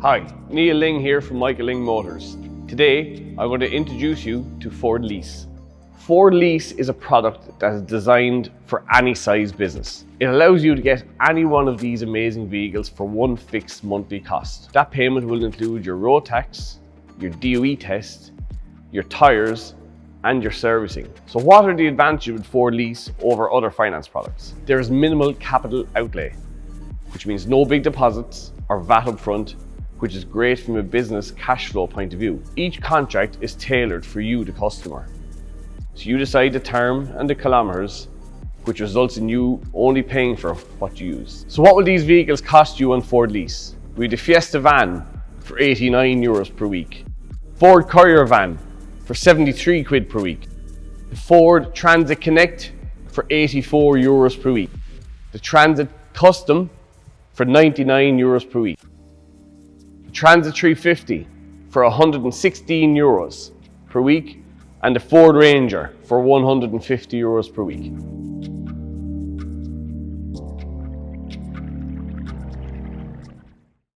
Hi, Neil Lyng here from Lyng Motors. Today, I'm going to introduce you to Ford Lease. Ford Lease is a product that is designed for any size business. It allows you to get any one of these amazing vehicles for one fixed monthly cost. That payment will include your road tax, your DOE test, your tyres, and your servicing. So what are the advantages with Ford Lease over other finance products? There is minimal capital outlay, which means no big deposits or VAT up front, which is great from a business cash flow point of view. Each contract is tailored for you, the customer. So you decide the term and the kilometers, which results in you only paying for what you use. So what will these vehicles cost you on Ford Lease? We have the Fiesta van for €89 per week. Ford Courier van for 73 quid per week. The Ford Transit Connect for €84 per week. The Transit Custom for €99 per week. The Transit 350 for €116 per week, and the Ford Ranger for €150 per week.